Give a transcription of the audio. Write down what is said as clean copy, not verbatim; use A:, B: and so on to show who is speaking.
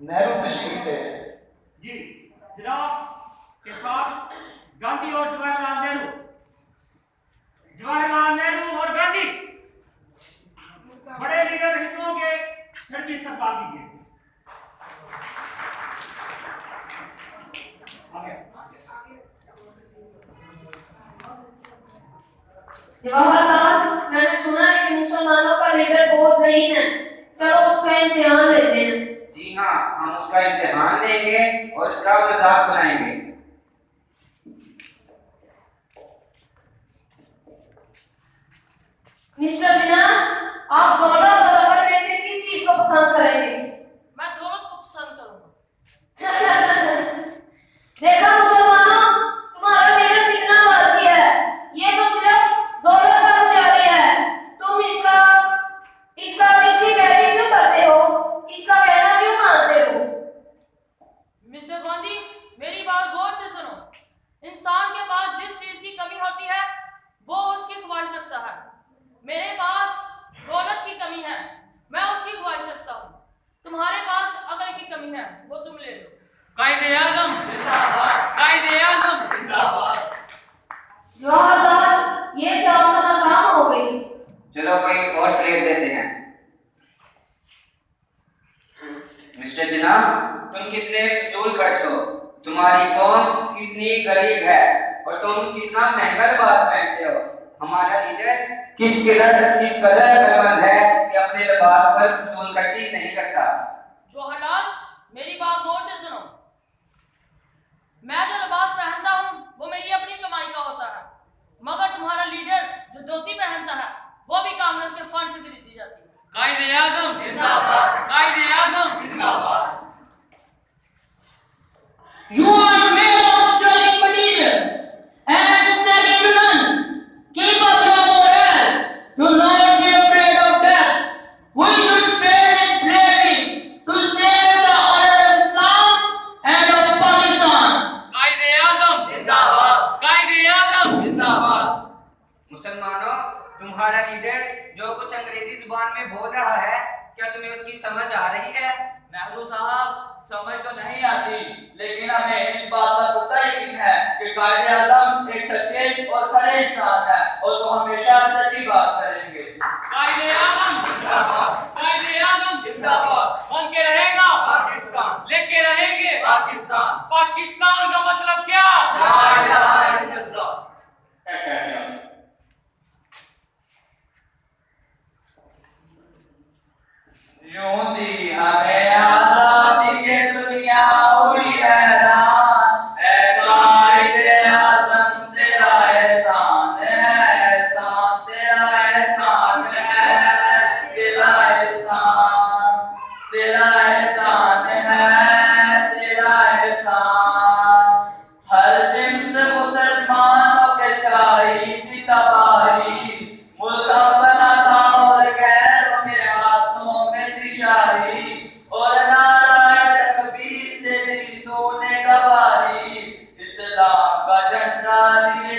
A: नेहरू तशरीफ है
B: जी जनाब के साथ गांधी और जवाहरलाल नेहरू और गांधी बड़े लीडर हिंदुओं के फिर भी इस्तेमाल कीजिए।
C: जवाहरलाल, मैंने सुना है कि मुसलमानों का लीडर बहुत सही है, चलो उसका इम्तिहान लेते हैं।
D: जी हाँ, हम उसका इम्तिहान लेंगे और उसका मजाक बनाएंगे।
C: मिस्टर बिना, आप दौलत और अमर में से किस चीज को पसंद करेंगे?
E: मैं दौलत को पसंद करूंगा।
C: देखा मुसलमानों, तुम्हारा लीडर कितना लालची है। ये तो सिर्फ दौलत का पुजारी है। तुम इसका इसकी पैरवी क्यों करते हो? इसका कहना क्यों मानते हो?
E: मिस्टर गांधी, मेरी बात गौर से सुनो। इंसान के पास जिस चीज की कमी होती है वो उसकी ख्वाहिश रखता है। मेरे पास दौलत की कमी है, मैं उसकी ख्वाहिश रखता हूँ। तुम्हारे पास अकल की कमी है, वो तुम ले लो।
F: कायदे-ए-आज़म जिंदाबाद, कायदे-ए-आज़म जिंदाबाद।
C: जवाहरलाल, ये चाल तो नाकाम हो गई।
D: चलो कोई और ट्रेड देते हैं। मिस्टर जिना, तुम कितने फिजूल खर्च हो। तुम्हारी कौम कितनी गरीब है और तुम कितना महंगा लिबास पहनते हो। हमारा लीडर किस कदर अक्लमंद है कि अपने लिबास पर फिजूल खर्ची नहीं करता।
E: जवाहरलाल, मेरी बात गौर से सुनो। मैं जो लिबास पहनता हूँ वो मेरी अपनी कमाई का होता है, मगर तुम्हारा लीडर जो धोती पहनता है वो भी कांग्रेस के फंड से खरीदी जाती है।
F: कायदे-ए-आज़म जिंदाबाद, कायदे-ए-आज़म जिंदाबाद।
G: You are made of sterling material and second to none. Keep up your morale. Do not be afraid of death. We should face it bravely to save the honor of Islam and of Pakistan.
F: Quaid-e-Azam जिंदाबाद, कायदे-ए-आज़म जिंदाबाद।
D: मुसलमानों, तुम्हारा leader जो कुछ अंग्रेजी जुबान में बोल रहा है, क्या तुम्हें उसकी समझ आ रही है?
H: नेहरू साहब, समझ तो नहीं आती, लेकिन हमें इस बात का पुख्ता यकीन है कि कायदे-ए-आज़म एक सच्चे और खरे इंसान है और वो हमेशा सच्ची बात करेंगे।
F: कायदे-ए-आज़म जिंदाबाद, कायदे-ए-आज़म जिंदाबाद। बन के रहेगा पाकिस्तान, लेके रहेंगे पाकिस्तान। पाकिस्तान का मतलब क्या? ला इलाहा इल्लल्लाह।
H: यूं दी हमें आजादी के दुनिया हुई हैरान, ऐ कायदे-ए-आज़म तेरा एहसान है, एहसान तेरा एहसान है, तेरा एहसान, तेरा एहसान है, तेरा एहसान। हर सिमत मुसलमानों पे छाई थी तबाही, मुल्क अपना था और गैरों के हाथों में थी शाही, और नाराए तकबीर से ली तूने गवाही, इस्लाम का झंडा लिए